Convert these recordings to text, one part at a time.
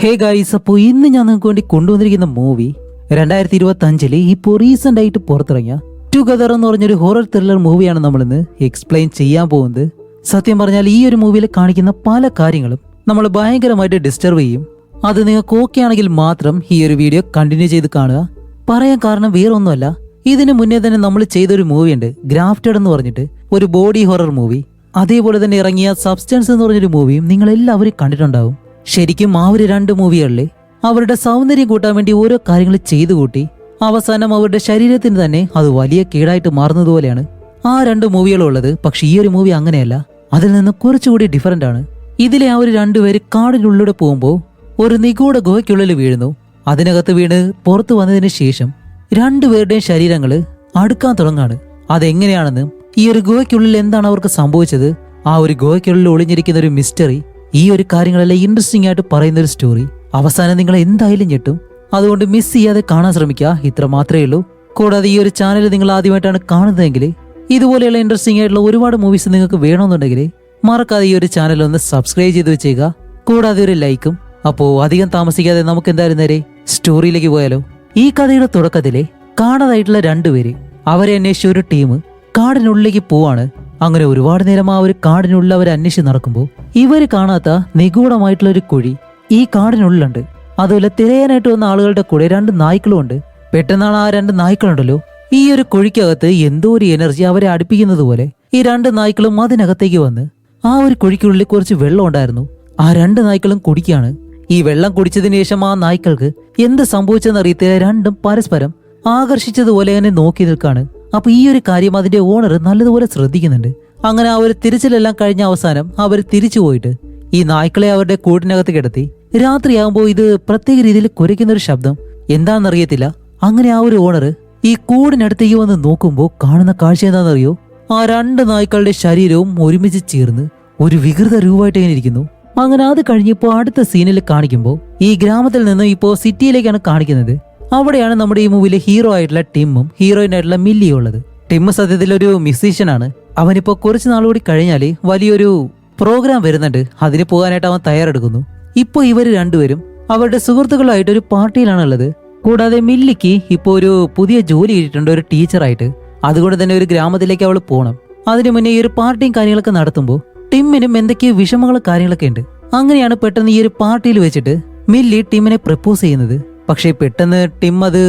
Hey guys, അപ്പോൾ ഇന്ന് ഞാൻ നിങ്ങൾക്ക് വേണ്ടി കൊണ്ടുവന്നിരിക്കുന്ന മൂവി 2025 ഇപ്പോൾ റീസെന്റ് ആയിട്ട് പുറത്തിറങ്ങിയ ടുഗദർ എന്ന് പറഞ്ഞൊരു ഹൊറർ ത്രില്ലർ മൂവിയാണ് നമ്മളിന്ന് എക്സ്പ്ലെയിൻ ചെയ്യാൻ പോകുന്നത്. സത്യം പറഞ്ഞാൽ ഈ ഒരു മൂവിയിൽ കാണിക്കുന്ന പല കാര്യങ്ങളും നമ്മൾ ഭയങ്കരമായിട്ട് ഡിസ്റ്റർബ് ചെയ്യും. അത് നിങ്ങൾക്ക് ഓക്കെ ആണെങ്കിൽ മാത്രം ഈ ഒരു വീഡിയോ കണ്ടിന്യൂ ചെയ്ത് കാണുക. പറയാൻ കാരണം വേറൊന്നുമല്ല, ഇതിനു മുന്നേ തന്നെ നമ്മൾ ചെയ്തൊരു മൂവിയുണ്ട്, ഗ്രാഫ്റ്റഡ് എന്ന് പറഞ്ഞിട്ട്, ഒരു ബോഡി ഹൊറർ മൂവി. അതേപോലെ തന്നെ ഇറങ്ങിയ സബ്സ്റ്റൻസ് എന്ന് പറഞ്ഞൊരു മൂവിയും നിങ്ങൾ എല്ലാവരും കണ്ടിട്ടുണ്ടാവും. ശരിക്കും ആ ഒരു രണ്ട് മൂവികളിലെ അവരുടെ സൗന്ദര്യം കൂട്ടാൻ വേണ്ടി ഓരോ കാര്യങ്ങൾ ചെയ്തു കൂട്ടി അവസാനം അവരുടെ ശരീരത്തിന് തന്നെ അത് വലിയ കേടായിട്ട് മാറുന്നതുപോലെയാണ് ആ രണ്ട് മൂവികളുള്ളത്. പക്ഷെ ഈ ഒരു മൂവി അങ്ങനെയല്ല, അതിൽ നിന്ന് കുറച്ചുകൂടി ഡിഫറൻ്റ് ആണ്. ഇതിലെ ആ ഒരു രണ്ടുപേര് കാടിനുള്ളിലൂടെ പോകുമ്പോൾ ഒരു നിഗൂഢ ഗുഹയ്ക്കുള്ളിൽ വീഴുന്നു. അതിനകത്ത് വീണ് പുറത്തു വന്നതിന് ശേഷം രണ്ടുപേരുടെയും ശരീരങ്ങൾ അടുക്കാൻ തുടങ്ങാണ്. അതെങ്ങനെയാണെന്ന്, ഈ ഒരു ഗുഹയ്ക്കുള്ളിൽ എന്താണ് അവർക്ക് സംഭവിച്ചത്, ആ ഒരു ഗുഹയ്ക്കുള്ളിൽ ഒളിഞ്ഞിരിക്കുന്ന ഒരു മിസ്റ്ററി, ഈ ഒരു കാര്യങ്ങളെല്ലാം ഇൻട്രസ്റ്റിംഗ് ആയിട്ട് പറയുന്ന ഒരു സ്റ്റോറി. അവസാനം നിങ്ങൾ എന്തായാലും ഞെട്ടും. അതുകൊണ്ട് മിസ് ചെയ്യാതെ കാണാൻ ശ്രമിക്കുക. ഇത്ര മാത്രമേ ഉള്ളൂ. കൂടാതെ ഈ ഒരു ചാനൽ നിങ്ങൾ ആദ്യമായിട്ടാണ് കാണുന്നതെങ്കിൽ ഇതുപോലെയുള്ള ഇൻട്രസ്റ്റിംഗ് ആയിട്ടുള്ള ഒരുപാട് മൂവീസ് നിങ്ങൾക്ക് വേണമെന്നുണ്ടെങ്കിൽ മറക്കാതെ ഈ ഒരു ചാനൽ ഒന്ന് സബ്സ്ക്രൈബ് ചെയ്ത് വെച്ചേക്കുക. കൂടാതെ ഒരു ലൈക്കും. അപ്പോൾ അധികം താമസിക്കാതെ നമുക്ക് എന്തായാലും നേരെ സ്റ്റോറിയിലേക്ക് പോയാലോ. ഈ കഥയുടെ തുടക്കത്തിലെ കാണാതായിട്ടുള്ള രണ്ടുപേര്, അവരെ അന്വേഷിച്ച ഒരു ടീം കാടിനുള്ളിലേക്ക് പോവാണ്. അങ്ങനെ ഒരുപാട് നേരം ആ ഒരു കാടിനുള്ളിൽ അവർ അന്വേഷിച്ച് നടക്കുമ്പോൾ ഇവര് കാണാത്ത നിഗൂഢമായിട്ടുള്ള ഒരു കുഴി ഈ കാടിനുള്ളിലുണ്ട്. അതുപോലെ തിരയാനായിട്ട് വന്ന ആളുകളുടെ കൂടെ രണ്ട് നായ്ക്കളും ഉണ്ട്. പെട്ടെന്നാണ് ആ രണ്ട് നായ്ക്കളുണ്ടല്ലോ ഈ ഒരു കുഴിക്കകത്ത് എന്തോ ഒരു എനർജി അവരെ അടുപ്പിക്കുന്നത് പോലെ ഈ രണ്ട് നായ്ക്കളും അതിനകത്തേക്ക് വന്ന് ആ ഒരു കുഴിക്കുള്ളിൽ കുറച്ച് വെള്ളം ഉണ്ടായിരുന്നു. ആ രണ്ട് നായ്ക്കളും കുടിക്കാണ്. ഈ വെള്ളം കുടിച്ചതിന് ശേഷം ആ നായ്ക്കൾക്ക് എന്ത് സംഭവിച്ചെന്ന് അറിയത്തില്ല, രണ്ടും പരസ്പരം ആകർഷിച്ചതുപോലെ തന്നെ നോക്കി നിൽക്കാണ്. അപ്പൊ ഈ ഒരു കാര്യം അതിന്റെ ഓണർ നല്ലതുപോലെ ശ്രദ്ധിക്കുന്നുണ്ട്. അങ്ങനെ അവർ തിരിച്ചിലെല്ലാം കഴിഞ്ഞ അവസാനം അവർ തിരിച്ചു പോയിട്ട് ഈ നായ്ക്കളെ അവരുടെ കൂടിനകത്ത് കിടത്തി. രാത്രിയാകുമ്പോൾ ഇത് പ്രത്യേക രീതിയിൽ കുരയ്ക്കുന്ന ഒരു ശബ്ദം എന്താണെന്നറിയത്തില്ല. അങ്ങനെ ആ ഒരു ഓണർ ഈ കൂടിനടുത്തേക്ക് വന്ന് നോക്കുമ്പോൾ കാണുന്ന കാഴ്ച എന്താണെന്നറിയോ, ആ രണ്ട് നായ്ക്കളുടെ ശരീരവും ഒരുമിച്ച് ചേർന്ന് ഒരു വികൃത രൂപമായിട്ട് ഇങ്ങനെ ഇരിക്കുന്നു. അങ്ങനെ അത് കഴിഞ്ഞപ്പോൾ അടുത്ത സീനിൽ കാണിക്കുമ്പോൾ ഈ ഗ്രാമത്തിൽ നിന്ന് ഇപ്പോൾ സിറ്റിയിലേക്കാണ് കാണിക്കുന്നത്. അവിടെയാണ് നമ്മുടെ ഈ മൂവിയിലെ ഹീറോ ആയിട്ടുള്ള ടിമ്മും ഹീറോയിൻ ആയിട്ടുള്ള മില്ലിയും ഉള്ളത്. ടിം സത്യത്തിൽ ഒരു മ്യൂസീഷ്യനാണ്. അവനിപ്പോ കുറച്ച് നാളുകൂടി കഴിഞ്ഞാല് വലിയൊരു പ്രോഗ്രാം വരുന്നുണ്ട്, അതിന് പോകാനായിട്ട് അവൻ തയ്യാറെടുക്കുന്നു. ഇപ്പൊ ഇവര് രണ്ടുപേരും അവരുടെ സുഹൃത്തുക്കളായിട്ട് ഒരു പാർട്ടിയിലാണുള്ളത്. കൂടാതെ മില്ലിക്ക് ഇപ്പോ ഒരു പുതിയ ജോലി കിട്ടിയിട്ടുണ്ട്, ഒരു ടീച്ചറായിട്ട്. അതുകൊണ്ട് തന്നെ ഒരു ഗ്രാമത്തിലേക്ക് അവൾ പോകണം. അതിനു മുന്നേ ഈ ഒരു പാർട്ടിയും കാര്യങ്ങളൊക്കെ നടത്തുമ്പോൾ ടിമ്മിനും എന്തൊക്കെയോ വിഷമങ്ങളും കാര്യങ്ങളൊക്കെ ഉണ്ട്. അങ്ങനെയാണ് പെട്ടെന്ന് ഈ ഒരു പാർട്ടിയിൽ വെച്ചിട്ട് മില്ലി ടിമ്മിനെ പ്രപ്പോസ് ചെയ്യുന്നത്. പക്ഷേ പെട്ടെന്ന് ടിം അത്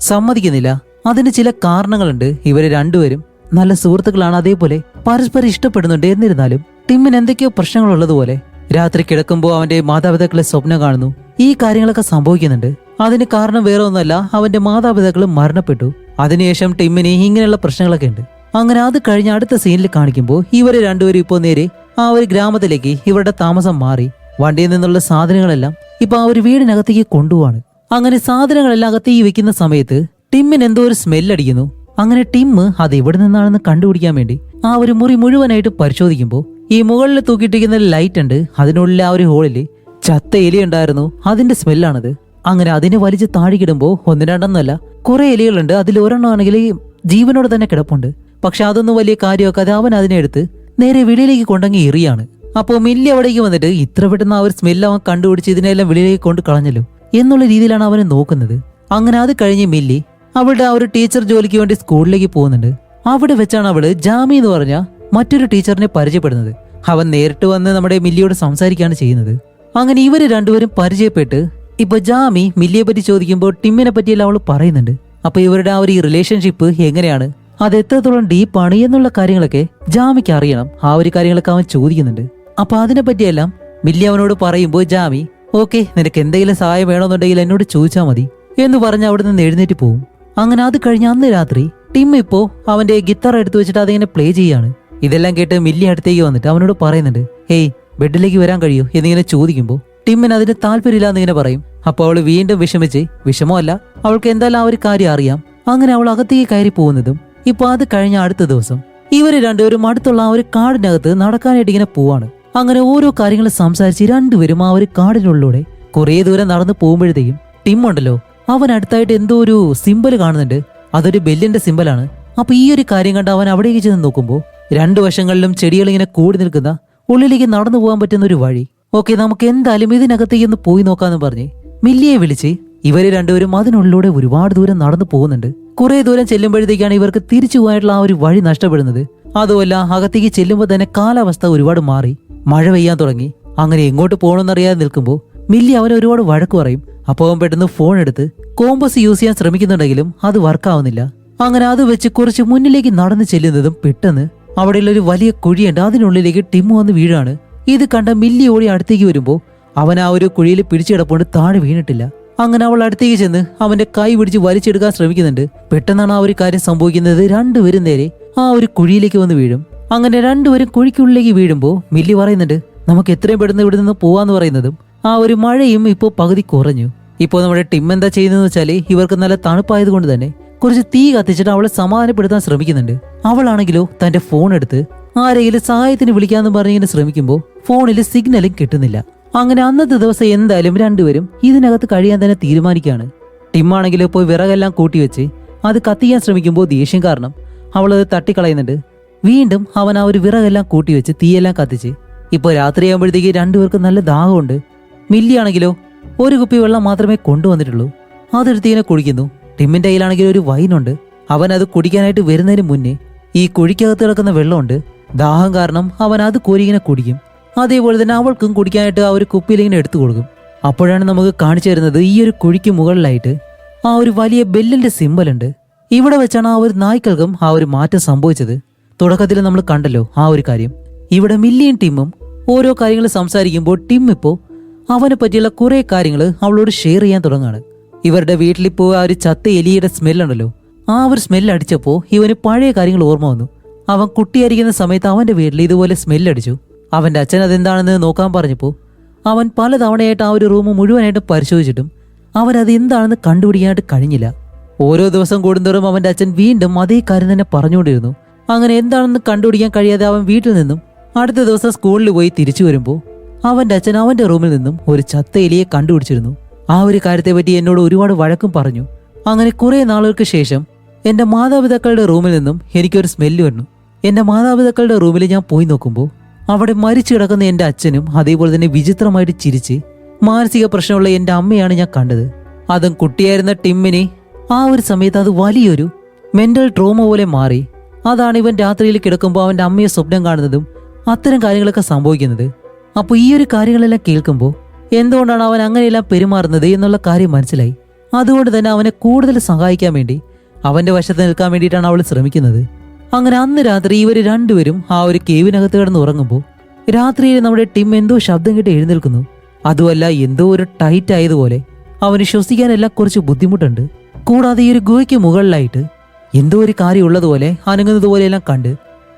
സമ്മതിക്കുന്നില്ല. അതിന് ചില കാരണങ്ങളുണ്ട്. ഇവര് രണ്ടുപേരും നല്ല സുഹൃത്തുക്കളാണ്, അതേപോലെ പരസ്പരം ഇഷ്ടപ്പെടുന്നുണ്ട്. എന്നിരുന്നാലും ടിമ്മിന് എന്തൊക്കെയോ പ്രശ്നങ്ങളുള്ളതുപോലെ രാത്രി കിടക്കുമ്പോൾ അവന്റെ മാതാപിതാക്കളെ സ്വപ്നം കാണുന്നു. ഈ കാര്യങ്ങളൊക്കെ സംഭവിക്കുന്നുണ്ട്. അതിന് കാരണം വേറെ ഒന്നുമല്ല, അവന്റെ മാതാപിതാക്കൾ മരണപ്പെട്ടു. അതിനുശേഷം ടിമ്മിന് ഇങ്ങനെയുള്ള പ്രശ്നങ്ങളൊക്കെ ഉണ്ട്. അങ്ങനെ അത് കഴിഞ്ഞ അടുത്ത സീനിൽ കാണിക്കുമ്പോൾ ഇവര് രണ്ടുപേരും ഇപ്പോൾ നേരെ ആ ഒരു ഗ്രാമത്തിലേക്ക് ഇവരുടെ താമസം മാറി. വണ്ടിയിൽ നിന്നുള്ള സാധനങ്ങളെല്ലാം ഇപ്പൊ ആ ഒരു വീടിനകത്തേക്ക് കൊണ്ടുപോവാണ്. അങ്ങനെ സാധനങ്ങളെല്ലാം അകത്തേക്ക് വെക്കുന്ന സമയത്ത് ടിമ്മിന് എന്തോ ഒരു സ്മെല്ലടിക്കുന്നു. അങ്ങനെ ടിം അത് എവിടെ നിന്നാണെന്ന് കണ്ടുപിടിക്കാൻ വേണ്ടി ആ ഒരു മുറി മുഴുവനായിട്ട് പരിശോധിക്കുമ്പോൾ ഈ മുകളിൽ തൂക്കിയിട്ടിരിക്കുന്ന ലൈറ്റ് ഉണ്ട്. അതിനുള്ളിൽ ആ ഒരു ഹോളില് ചത്ത എലി ഉണ്ടായിരുന്നു, അതിന്റെ സ്മെല്ലാണത്. അങ്ങനെ അതിനെ വലിച്ച് താഴെക്കിടുമ്പോൾ ഒന്ന് രണ്ടെന്നല്ല കുറെ എലികളുണ്ട്. അതിൽ ഒരെണ്ണമാണെങ്കിൽ ജീവനോട് തന്നെ കിടപ്പുണ്ട്. പക്ഷെ അതൊന്നും വലിയ കാര്യമൊക്കെ അവൻ അതിനെ എടുത്ത് നേരെ വെളിയിലേക്ക് കൊണ്ടങ്ങി എറിയാണ്. അപ്പോൾ മില്ലി അവിടേക്ക് വന്നിട്ട് ഇത്ര പെട്ടെന്ന് ആ ഒരു സ്മെല്ല് അവൻ കണ്ടുപിടിച്ച് ഇതിനെല്ലാം വെളിയിലേക്ക് കൊണ്ട് കളഞ്ഞല്ലോ എന്നുള്ള രീതിയിലാണ് അവനെ നോക്കുന്നത്. അങ്ങനെ അത് കഴിഞ്ഞ് മില്ലി അവളുടെ ആ ഒരു ടീച്ചർ ജോലിക്ക് വേണ്ടി സ്കൂളിലേക്ക് പോകുന്നുണ്ട്. അവിടെ വെച്ചാണ് അവള് ജാമി എന്ന് പറഞ്ഞ മറ്റൊരു ടീച്ചറിനെ പരിചയപ്പെടുന്നത്. അവൻ നേരിട്ട് വന്ന് നമ്മുടെ മില്ലിയോട് സംസാരിക്കുകയാണ് ചെയ്യുന്നത്. അങ്ങനെ ഇവര് രണ്ടുപേരും പരിചയപ്പെട്ട് ഇപ്പൊ ജാമി മില്ലിയെ പറ്റി ചോദിക്കുമ്പോൾ ടിമ്മിനെ പറ്റിയെല്ലാം അവള് പറയുന്നുണ്ട്. അപ്പൊ ഇവരുടെ ആ ഒരു റിലേഷൻഷിപ്പ് എങ്ങനെയാണ്, അത് എത്രത്തോളം ഡീപ്പാണ് എന്നുള്ള കാര്യങ്ങളൊക്കെ ജാമിക്ക് അറിയണം. ആ ഒരു കാര്യങ്ങളൊക്കെ അവൻ ചോദിക്കുന്നുണ്ട്. അപ്പൊ അതിനെ പറ്റിയെല്ലാം മില്ലി അവനോട് പറയുമ്പോൾ ജാമി ഓക്കെ, നിനക്ക് എന്തെങ്കിലും സഹായം വേണമെന്നുണ്ടെങ്കിൽ എന്നോട് ചോദിച്ചാൽ മതി എന്ന് പറഞ്ഞ് അവിടെ നിന്ന് എഴുന്നേറ്റ് പോവും. അങ്ങനെ അത് കഴിഞ്ഞ അന്ന് രാത്രി ടിം ഇപ്പോ അവന്റെ ഗിത്താർ എടുത്തു വെച്ചിട്ട് അതിങ്ങനെ പ്ലേ ചെയ്യാണ്. ഇതെല്ലാം കേട്ട് മില്ലി അടുത്തേക്ക് വന്നിട്ട് അവനോട് പറയുന്നുണ്ട്, ഹേയ് ബെഡിലേക്ക് വരാൻ കഴിയോ എന്നിങ്ങനെ ചോദിക്കുമ്പോൾ ടിമ്മിന് അതിന് താല്പര്യമില്ല എന്നിങ്ങനെ പറയും. അപ്പൊ അവള് വീണ്ടും വിഷമിച്ച്, വിഷമമല്ല അവൾക്ക് എന്തായാലും ആ ഒരു കാര്യം അറിയാം. അങ്ങനെ അവൾ അകത്തേക്ക് കയറി പോകുന്നതും ഇപ്പൊ അത് കഴിഞ്ഞ അടുത്ത ദിവസം ഇവര് രണ്ടുപേരും അടുത്തുള്ള ആ ഒരു കാടിനകത്ത് നടക്കാനായിട്ട് ഇങ്ങനെ പോവാണ്. അങ്ങനെ ഓരോ കാര്യങ്ങൾ സംസാരിച്ച് രണ്ടുപേരും ആ ഒരു കാടിനുള്ളിലൂടെ കുറെ ദൂരം നടന്നു പോകുമ്പോഴത്തേക്കും ടിം ഉണ്ടല്ലോ അവൻ അടുത്തായിട്ട് എന്തോ ഒരു സിമ്പൽ കാണുന്നുണ്ട്. അതൊരു ബെല്ലിന്റെ സിമ്പലാണ്. അപ്പൊ ഈ ഒരു കാര്യം കണ്ട് അവൻ അവിടേക്ക് ചെന്ന് നോക്കുമ്പോൾ രണ്ടു വശങ്ങളിലും ചെടികൾ ഇങ്ങനെ കൂടി നിൽക്കുന്ന ഉള്ളിലേക്ക് നടന്നു പോകാൻ പറ്റുന്ന ഒരു വഴി. ഓക്കെ, നമുക്ക് എന്തായാലും ഇതിനകത്തേക്ക് ഒന്ന് പോയി നോക്കാന്ന് പറഞ്ഞ് മില്ലിയെ വിളിച്ച് ഇവര് രണ്ടുപേരും അതിനുള്ളിലൂടെ ഒരുപാട് ദൂരം നടന്നു പോകുന്നുണ്ട്. കുറെ ദൂരം ചെല്ലുമ്പോഴത്തേക്കാണ് ഇവർക്ക് തിരിച്ചു പോകാനുള്ള ആ ഒരു വഴി നഷ്ടപ്പെടുന്നത്. അതുമല്ല, അകത്തേക്ക് ചെല്ലുമ്പോൾ തന്നെ കാലാവസ്ഥ ഒരുപാട് മാറി, മഴ പെയ്യാൻ തുടങ്ങി. അങ്ങനെ എങ്ങോട്ട് പോകണമെന്നറിയാതെ നിൽക്കുമ്പോൾ മില്ലി അവനെ ഒരുപാട് വഴക്ക് പറയും. അപ്പോൾ അവൻ പെട്ടെന്ന് ഫോൺ എടുത്ത് കോമ്പസ് യൂസ് ചെയ്യാൻ ശ്രമിക്കുന്നുണ്ടെങ്കിലും അത് വർക്കാവുന്നില്ല. അങ്ങനെ അത് വെച്ച് കുറച്ച് മുന്നിലേക്ക് നടന്നു ചെല്ലുന്നതും പെട്ടെന്ന് അവിടെയുള്ള ഒരു വലിയ കുഴിയുണ്ട്, അതിനുള്ളിലേക്ക് ടിമ്മു വന്ന് വീഴാണ്. ഇത് കണ്ട മില്ലി ഓടി അടുത്തേക്ക് വരുമ്പോൾ അവൻ ആ ഒരു കുഴിയിൽ പിടിച്ചിടപ്പുണ്ട്, താഴെ വീണിട്ടില്ല. അങ്ങനെ അവൾ അടുത്തേക്ക് ചെന്ന് അവന്റെ കൈ പിടിച്ച് വലിച്ചെടുക്കാൻ ശ്രമിക്കുന്നുണ്ട്. പെട്ടെന്നാണ് ആ ഒരു കാര്യം സംഭവിക്കുന്നത്. രണ്ടുപേരും നേരെ ആ ഒരു കുഴിയിലേക്ക് വന്ന് വീഴും. അങ്ങനെ രണ്ടുപേരും കുഴിക്കുള്ളിലേക്ക് വീഴുമ്പോൾ മില്ലി പറയുന്നുണ്ട്, നമുക്ക് എത്രയും പെട്ടെന്ന് ഇവിടെ നിന്ന് പോവാന്ന് പറയുന്നതും ആ ഒരു മഴയും ഇപ്പോൾ പകുതി കുറഞ്ഞു. ഇപ്പോൾ നമ്മുടെ ടിം എന്താ ചെയ്യുന്നതെന്ന് വെച്ചാല് ഇവർക്ക് നല്ല തണുപ്പായത് കൊണ്ട് തന്നെ കുറച്ച് തീ കത്തിച്ചിട്ട് അവളെ സമാധാനപ്പെടുത്താൻ ശ്രമിക്കുന്നുണ്ട്. അവളാണെങ്കിലോ തന്റെ ഫോൺ എടുത്ത് ആരെങ്കിലും സഹായത്തിന് വിളിക്കാന്ന് പറഞ്ഞിങ്ങനെ ശ്രമിക്കുമ്പോൾ ഫോണിൽ സിഗ്നലും കിട്ടുന്നില്ല. അങ്ങനെ അന്നത്തെ ദിവസം എന്തായാലും രണ്ടുപേരും ഇതിനകത്ത് കഴിയാൻ തന്നെ തീരുമാനിക്കുകയാണ്. ടിമ്മാണെങ്കിലോ പോയി വിറകെല്ലാം കൂട്ടിവെച്ച് അത് കത്തിക്കാൻ ശ്രമിക്കുമ്പോൾ ദേഷ്യം കാരണം അവളത് തട്ടിക്കളയുന്നുണ്ട്. വീണ്ടും അവൻ ആ ഒരു വിറകെല്ലാം കൂട്ടിവെച്ച് തീയെല്ലാം കത്തിച്ച് ഇപ്പോൾ രാത്രിയാകുമ്പോഴത്തേക്ക് രണ്ടുപേർക്ക് നല്ല ദാഹമുണ്ട്. മില്ലിയാണെങ്കിലോ ഒരു കുപ്പി വെള്ളം മാത്രമേ കൊണ്ടുവന്നിട്ടുള്ളൂ, അതെടുത്തിങ്ങനെ കുടിക്കുന്നു. ടിമ്മിന്റെ കയ്യിലാണെങ്കിലും ഒരു വൈനുണ്ട്. അവൻ അത് കുടിക്കാനായിട്ട് വരുന്നതിന് മുന്നേ ഈ കുഴിക്കകത്ത് കിടക്കുന്ന വെള്ളമുണ്ട്, ദാഹം കാരണം അവൻ അത് കോരിങ്ങനെ കുടിക്കും. അതേപോലെ തന്നെ അവൾക്കും കുടിക്കാനായിട്ട് ആ ഒരു കുപ്പിയിലിങ്ങനെ എടുത്തു കൊടുക്കും. അപ്പോഴാണ് നമുക്ക് കാണിച്ചു തരുന്നത് ഈ ഒരു കുഴിക്ക് മുകളിലായിട്ട് ആ ഒരു വലിയ ബെല്ലിന്റെ സിമ്പലുണ്ട്. ഇവിടെ വെച്ചാണ് ആ ഒരു നായ്ക്കൾക്കും ആ ഒരു മാറ്റം സംഭവിച്ചത്. തുടക്കത്തിൽ നമ്മൾ കണ്ടല്ലോ ആ ഒരു കാര്യം. ഇവിടെ മില്ലിയും ടിമ്മും ഓരോ കാര്യങ്ങൾ സംസാരിക്കുമ്പോൾ ടിം ഇപ്പോൾ അവനെ പറ്റിയുള്ള കുറെ കാര്യങ്ങൾ അവളോട് ഷെയർ ചെയ്യാൻ തുടങ്ങാണ്. ഇവരുടെ വീട്ടിലിപ്പോൾ ആ ഒരു ചത്ത എലിയുടെ സ്മെല്ലുണ്ടല്ലോ, ആ ഒരു സ്മെല്ല് അടിച്ചപ്പോൾ ഇവന് പഴയ കാര്യങ്ങൾ ഓർമ്മ വന്നു. അവൻ കുട്ടിയായിരിക്കുന്ന സമയത്ത് അവന്റെ വീട്ടിൽ ഇതുപോലെ സ്മെല്ലടിച്ചു. അവന്റെ അച്ഛൻ അതെന്താണെന്ന് നോക്കാൻ പറഞ്ഞപ്പോൾ അവൻ പലതവണയായിട്ട് ആ ഒരു റൂം മുഴുവനായിട്ട് പരിശോധിച്ചിട്ടും അവൻ അത് എന്താണെന്ന് കണ്ടുപിടിക്കാനായിട്ട് കഴിഞ്ഞില്ല. ഓരോ ദിവസം കൂടുന്തോറും അവന്റെ അച്ഛൻ വീണ്ടും അതേ കാര്യം തന്നെ പറഞ്ഞുകൊണ്ടിരുന്നു. അങ്ങനെ എന്താണെന്ന് കണ്ടുപിടിക്കാൻ കഴിയാതെ അവൻ വീട്ടിൽ നിന്നും അടുത്ത ദിവസം സ്കൂളിൽ പോയി തിരിച്ചു വരുമ്പോൾ അവന്റെ അച്ഛൻ അവന്റെ റൂമിൽ നിന്നും ഒരു ചത്ത എലിയെ കണ്ടുപിടിച്ചിരുന്നു. ആ ഒരു കാര്യത്തെ പറ്റി എന്നോട് ഒരുപാട് വഴക്കും പറഞ്ഞു. അങ്ങനെ കുറെ നാളുകൾക്ക് ശേഷം എന്റെ മാതാപിതാക്കളുടെ റൂമിൽ നിന്നും എനിക്കൊരു സ്മെല്ല് വന്നു. എന്റെ മാതാപിതാക്കളുടെ റൂമിൽ ഞാൻ പോയി നോക്കുമ്പോൾ അവിടെ മരിച്ചു കിടക്കുന്ന എന്റെ അച്ഛനും അതേപോലെ തന്നെ വിചിത്രമായിട്ട് ചിരിച്ച് മാനസിക പ്രശ്നമുള്ള എന്റെ അമ്മയാണ് ഞാൻ കണ്ടത്. അതും കുട്ടിയായിരുന്ന ടിമ്മിനെ ആ ഒരു സമയത്ത് അത് വലിയൊരു മെന്റൽ ട്രോമ പോലെ മാറി. അതാണ് ഇവൻ രാത്രിയിൽ കിടക്കുമ്പോൾ അവന്റെ അമ്മയെ സ്വപ്നം കാണുന്നതും അത്തരം കാര്യങ്ങളൊക്കെ സംഭവിക്കുന്നത്. അപ്പോൾ ഈ ഒരു കാര്യങ്ങളെല്ലാം കേൾക്കുമ്പോൾ എന്തുകൊണ്ടാണ് അവൻ അങ്ങനെയെല്ലാം പെരുമാറുന്നത് എന്നുള്ള കാര്യം മനസ്സിലായി. അതുകൊണ്ട് തന്നെ അവനെ കൂടുതൽ സഹായിക്കാൻ വേണ്ടി അവന്റെ വശത്ത് നിൽക്കാൻ വേണ്ടിയിട്ടാണ് അവൾ ശ്രമിക്കുന്നത്. അങ്ങനെ അന്ന് രാത്രി ഇവർ രണ്ടുപേരും ആ ഒരു കേവിനകത്ത് കിടന്ന് ഉറങ്ങുമ്പോൾ രാത്രിയിൽ നമ്മുടെ ടിം എന്തോ ശബ്ദം കേട്ട് എഴുന്നേൽക്കുന്നു. അതുമല്ല, എന്തോ ഒരു ടൈറ്റ് ആയതുപോലെ അവന് ശ്വസിക്കാനെല്ലാം കുറച്ച് ബുദ്ധിമുട്ടുണ്ട്. കൂടാതെ ഈ ഒരു ഗുഹയ്ക്ക് മുകളിലായിട്ട് എന്തോ ഒരു കാര്യം ഉള്ളതുപോലെ അനങ്ങുന്നത് പോലെയെല്ലാം കണ്ട്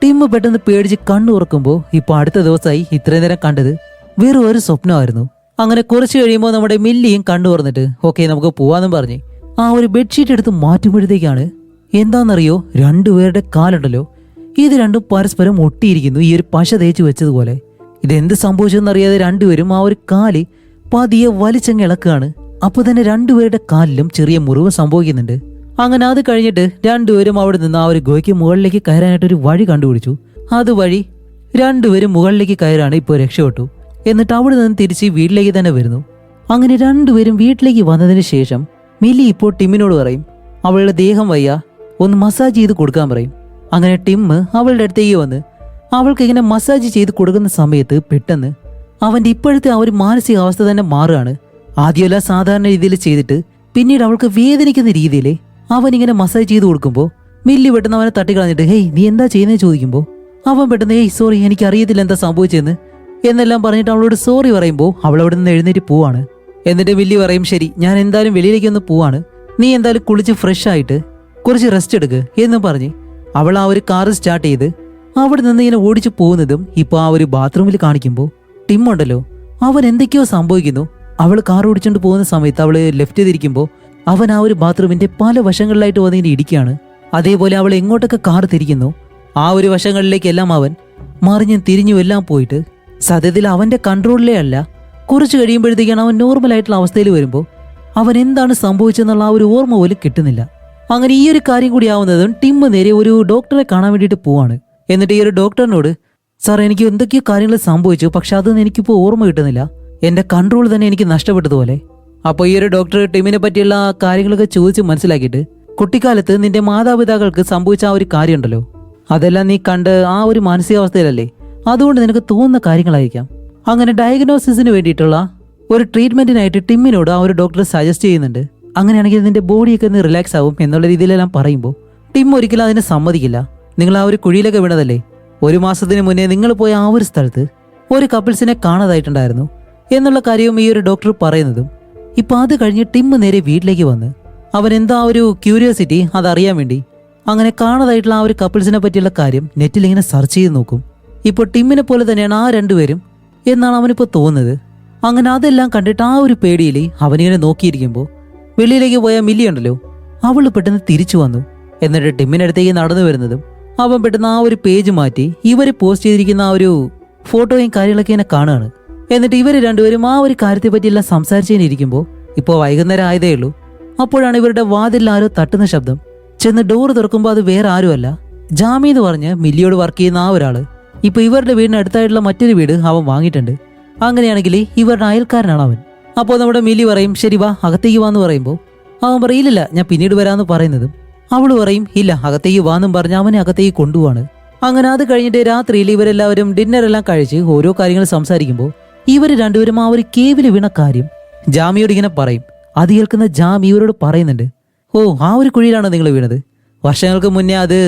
ടിം പെട്ടെന്ന് പേടിച്ച് കണ്ണു തുറക്കുമ്പോൾ ഇപ്പോൾ അടുത്ത ദിവസമായി ഇത്രയും നേരം കണ്ടത് വെറും ഒരു സ്വപ്നമായിരുന്നു. അങ്ങനെ കുറച്ച് കഴിയുമ്പോൾ നമ്മുടെ മില്ലിയും കണ്ണു തുറന്നിട്ട് ഓക്കെ നമുക്ക് പോവാന്നും പറഞ്ഞ് ആ ഒരു ബെഡ്ഷീറ്റ് എടുത്ത് മാറ്റുമ്പോഴത്തേക്കാണ് എന്താണെന്നറിയോ, രണ്ടുപേരുടെ കാലുണ്ടല്ലോ ഇത് രണ്ടും പരസ്പരം ഒട്ടിയിരിക്കുന്നു, ഈ ഒരു പശ തേച്ച് വെച്ചതുപോലെ. ഇതെന്ത് സംഭവിച്ചെന്നറിയാതെ രണ്ടുപേരും ആ ഒരു കാല് പതിയെ വലിച്ചങ്ങ് ഇളക്കുകയാണ്. അപ്പൊ തന്നെ രണ്ടുപേരുടെ കാലിലും ചെറിയ മുറിവ് സംഭവിക്കുന്നുണ്ട്. അങ്ങനെ അത് കഴിഞ്ഞിട്ട് രണ്ടുപേരും അവിടെ നിന്ന് ആ ഒരു ഗുഹയ്ക്ക് മുകളിലേക്ക് കയറാനായിട്ടൊരു വഴി കണ്ടുപിടിച്ചു. അതുവഴി രണ്ടുപേരും മുകളിലേക്ക് കയറാണ്. ഇപ്പോൾ രക്ഷപ്പെട്ടു. എന്നിട്ട് അവിടെ നിന്ന് തിരിച്ച് വീട്ടിലേക്ക് തന്നെ വരുന്നു. അങ്ങനെ രണ്ടുപേരും വീട്ടിലേക്ക് വന്നതിന് ശേഷം മില്ലി ഇപ്പോൾ ടിമ്മിനോട് പറയും അവളുടെ ദേഹം വയ്യ, ഒന്ന് മസാജ് ചെയ്ത് കൊടുക്കാൻ പറയും. അങ്ങനെ ടിം അവളുടെ അടുത്തേക്ക് വന്ന് അവൾക്ക് ഇങ്ങനെ മസാജ് ചെയ്ത് കൊടുക്കുന്ന സമയത്ത് പെട്ടെന്ന് അവന്റെ ഇപ്പോഴത്തെ ആ ഒരു മാനസികാവസ്ഥ തന്നെ മാറുകയാണ്. ആദ്യമല്ല സാധാരണ രീതിയിൽ ചെയ്തിട്ട് പിന്നീട് അവൾക്ക് വേദനിക്കുന്ന രീതിയിൽ അവൻ ഇങ്ങനെ മസാജ് ചെയ്ത് കൊടുക്കുമ്പോൾ മില്ലി പെട്ടെന്ന് അവനെ തട്ടിക്കളഞ്ഞിട്ട് ഹേയ് നീ എന്താ ചെയ്യുന്നത് ചോദിക്കുമ്പോൾ അവൻ പെട്ടെന്ന് ഹേയ് സോറി എനിക്ക് അറിയത്തില്ല എന്താ സംഭവിച്ചെന്ന് എന്നെല്ലാം പറഞ്ഞിട്ട് അവളോട് സോറി പറയുമ്പോൾ അവൾ അവിടെ നിന്ന് എഴുന്നേറ്റ് പോവാണ്. എന്നിട്ട് മില്ലി പറയും ശരി ഞാൻ എന്തായാലും വെളിയിലേക്ക് ഒന്ന് പോവാണ്, നീ എന്തായാലും കുളിച്ച് ഫ്രഷ് ആയിട്ട് കുറച്ച് റെസ്റ്റ് എടുക്ക് എന്ന് പറഞ്ഞ് അവൾ ആ ഒരു കാറ് സ്റ്റാർട്ട് ചെയ്ത് അവിടെ നിന്ന് ഇങ്ങനെ ഓടിച്ചു പോകുന്നതും ഇപ്പോൾ ആ ഒരു ബാത്റൂമിൽ കാണിക്കുമ്പോൾ ടിം ഉണ്ടല്ലോ അവൻ എന്തൊക്കെയോ സംഭവിക്കുന്നു. അവൾ കാർ ഓടിച്ചുകൊണ്ട് പോകുന്ന സമയത്ത് അവള് ലെഫ്റ്റ് തിരിക്കുമ്പോൾ അവൻ ആ ഒരു ബാത്റൂമിന്റെ പല വശങ്ങളിലായിട്ട് വന്നിങ്ങനെ ഇടിക്കുകയാണ്. അതേപോലെ അവൾ എങ്ങോട്ടൊക്കെ കാർ തിരിക്കുന്നു ആ ഒരു വശങ്ങളിലേക്കെല്ലാം അവൻ മറിഞ്ഞും തിരിഞ്ഞും എല്ലാം പോയിട്ട് സത്യത്തിൽ അവന്റെ കൺട്രോളിലേ അല്ല. കുറച്ച് കഴിയുമ്പോഴത്തേക്കാണ് അവൻ നോർമലായിട്ടുള്ള അവസ്ഥയിൽ വരുമ്പോൾ അവൻ എന്താണ് സംഭവിച്ചെന്നുള്ള ആ ഒരു ഓർമ്മ പോലും കിട്ടുന്നില്ല. അങ്ങനെ ഈ ഒരു കാര്യം കൂടി ആവുന്നതും ടിം നേരെ ഒരു ഡോക്ടറെ കാണാൻ വേണ്ടിയിട്ട് പോവാണ്. എന്നിട്ട് ഈ ഒരു ഡോക്ടറിനോട് സാർ എനിക്ക് എന്തൊക്കെയോ കാര്യങ്ങൾ സംഭവിച്ചു, പക്ഷെ അതൊന്നും എനിക്കിപ്പോൾ ഓർമ്മ കിട്ടുന്നില്ല. എന്റെ കൺട്രോൾ തന്നെ എനിക്ക് നഷ്ടപ്പെട്ടതുപോലെ. അപ്പോൾ ഈ ഒരു ഡോക്ടർ ടിമ്മിനെ പറ്റിയുള്ള കാര്യങ്ങളൊക്കെ ചോദിച്ച് മനസ്സിലാക്കിയിട്ട്, കുട്ടിക്കാലത്ത് നിന്റെ മാതാപിതാക്കൾക്ക് സംഭവിച്ച ആ ഒരു കാര്യമുണ്ടല്ലോ, അതെല്ലാം നീ കണ്ട് ആ ഒരു മാനസികാവസ്ഥയിലല്ലേ, അതുകൊണ്ട് നിനക്ക് തോന്നുന്ന കാര്യങ്ങളായിരിക്കാം. അങ്ങനെ ഡയഗ്നോസിസിന് വേണ്ടിയിട്ടുള്ള ഒരു ട്രീറ്റ്മെന്റിനായിട്ട് ടിമ്മിനോട് ആ ഒരു ഡോക്ടർ സജസ്റ്റ് ചെയ്യുന്നുണ്ട്. അങ്ങനെയാണെങ്കിൽ നിന്റെ ബോഡിയൊക്കെ ഒന്ന് റിലാക്സ് ആവും എന്നുള്ള രീതിയിലെല്ലാം പറയുമ്പോൾ ടിം ഒരിക്കലും അതിനെ സമ്മതിക്കില്ല. നിങ്ങൾ ആ ഒരു കുഴിയിലൊക്കെ വീണതല്ലേ, 1 മാസത്തിന് മുന്നേ നിങ്ങൾ പോയ ആ ഒരു സ്ഥലത്ത് ഒരു കപ്പിൾസിനെ കാണാതായിട്ടുണ്ടായിരുന്നു എന്നുള്ള കാര്യവും ഈ ഒരു ഡോക്ടർ പറയുന്നതും, ഇപ്പൊ അത് കഴിഞ്ഞ് ടിം നേരെ വീട്ടിലേക്ക് വന്ന് അവൻ എന്താ ഒരു ക്യൂരിയോസിറ്റി അതറിയാൻ വേണ്ടി അങ്ങനെ കാണാതായിട്ടുള്ള ആ ഒരു കപ്പിൾസിനെ പറ്റിയുള്ള കാര്യം നെറ്റിൽ ഇങ്ങനെ സെർച്ച് ചെയ്ത് നോക്കും. ഇപ്പോൾ ടിമ്മിനെ പോലെ തന്നെയാണ് ആ രണ്ടുപേരും എന്നാണ് അവനിപ്പോൾ തോന്നുന്നത്. അങ്ങനെ അതെല്ലാം കണ്ടിട്ട് ആ ഒരു പേടിയിൽ അവനിങ്ങനെ നോക്കിയിരിക്കുമ്പോൾ വെളിയിലേക്ക് പോയ മില്ലി ഉണ്ടല്ലോ, അവൾ പെട്ടെന്ന് തിരിച്ചു വന്നു. എന്നിട്ട് ടിമ്മിനടുത്തേക്ക് നടന്നു വരുന്നതും അവൻ പെട്ടെന്ന് ആ ഒരു പേജ് മാറ്റി ഇവര് പോസ്റ്റ് ചെയ്തിരിക്കുന്ന ആ ഒരു ഫോട്ടോയും കാര്യങ്ങളൊക്കെ ഇങ്ങനെ കാണുകയാണ്. എന്നിട്ട് ഇവർ രണ്ടുപേരും ആ ഒരു കാര്യത്തെ പറ്റിയെല്ലാം സംസാരിച്ചതിനിരിക്കുമ്പോൾ ഇപ്പോൾ വൈകുന്നേരം ആയതേ ഉള്ളൂ. അപ്പോഴാണ് ഇവരുടെ വാതിലിൽ ആരോ തട്ടുന്ന ശബ്ദം. ചെന്ന് ഡോറ് തുറക്കുമ്പോൾ അത് വേറെ ആരുമല്ല, ജാമി എന്ന് പറഞ്ഞ് മില്ലിയോട് വർക്ക് ചെയ്യുന്ന ആ ഒരാള്. ഇപ്പൊ ഇവരുടെ വീടിന് അടുത്തായിട്ടുള്ള മറ്റൊരു വീട് അവൻ വാങ്ങിയിട്ടുണ്ട്. അങ്ങനെയാണെങ്കിൽ ഇവരുടെ അയൽക്കാരനാണ് അവൻ. അപ്പോൾ നമ്മുടെ മില്ലി പറയും ശരി വാ അകത്തേക്ക് വാന്ന് പറയുമ്പോൾ അവൻ പറയില്ല ഞാൻ പിന്നീട് വരാമെന്ന് പറയുന്നതും അവള് പറയും ഇല്ല അകത്തേക്ക് വാന്നും പറഞ്ഞ് അവനെ അകത്തേക്ക് കൊണ്ടുപോവാണ്. അങ്ങനെ അത് കഴിഞ്ഞിട്ട് രാത്രിയിൽ ഇവരെല്ലാവരും ഡിന്നറെല്ലാം കഴിച്ച് ഓരോ കാര്യങ്ങൾ സംസാരിക്കുമ്പോൾ ഇവർ രണ്ടുപേരും ആ ഒരു കേവിൽ വീണ കാര്യം ജാമിയോട് ഇങ്ങനെ പറയും. അത് കേൾക്കുന്ന ജാമി ഇവരോട് പറയുന്നുണ്ട്, ഓ ആ ഒരു കുഴിയിലാണോ നിങ്ങൾ വീണത്? വർഷങ്ങൾക്ക് മുന്നേ അത്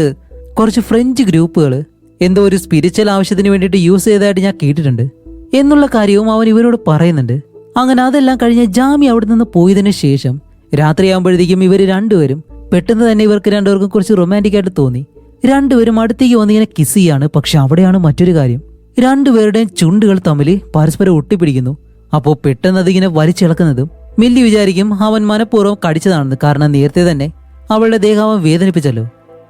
കുറച്ച് ഫ്രഞ്ച് ഗ്രൂപ്പുകൾ എന്തോ ഒരു സ്പിരിച്വൽ ആവശ്യത്തിന് വേണ്ടിയിട്ട് യൂസ് ചെയ്തതായിട്ട് ഞാൻ കേട്ടിട്ടുണ്ട് എന്നുള്ള കാര്യവും അവൻ ഇവരോട് പറയുന്നുണ്ട്. അങ്ങനെ അതെല്ലാം കഴിഞ്ഞ് ജാമി അവിടെ നിന്ന് പോയതിനു ശേഷം രാത്രിയാകുമ്പോഴത്തേക്കും ഇവർ രണ്ടുപേരും പെട്ടെന്ന് തന്നെ ഇവർക്ക് രണ്ടുപേർക്കും കുറച്ച് റൊമാൻറ്റിക് ആയിട്ട് തോന്നി. രണ്ടുപേരും അടുത്തേക്ക് വന്ന് ഇങ്ങനെ കിസ് ചെയ്യാണ്. പക്ഷെ അവിടെയാണ് മറ്റൊരു കാര്യം, രണ്ടുപേരുടെയും ചുണ്ടുകൾ തമ്മിൽ പരസ്പരം ഒട്ടിപ്പിടിക്കുന്നു. അപ്പോൾ പെട്ടെന്ന് അതിങ്ങനെ വലിച്ചിളക്കുന്നതും മില്ലി വിചാരിക്കും അവൻ മനഃപൂർവ്വം കടിച്ചതാണെന്ന്, കാരണം നേരത്തെ തന്നെ അവളുടെ ദേഹം അവൻ വേദനിപ്പിച്ചല്ലോ.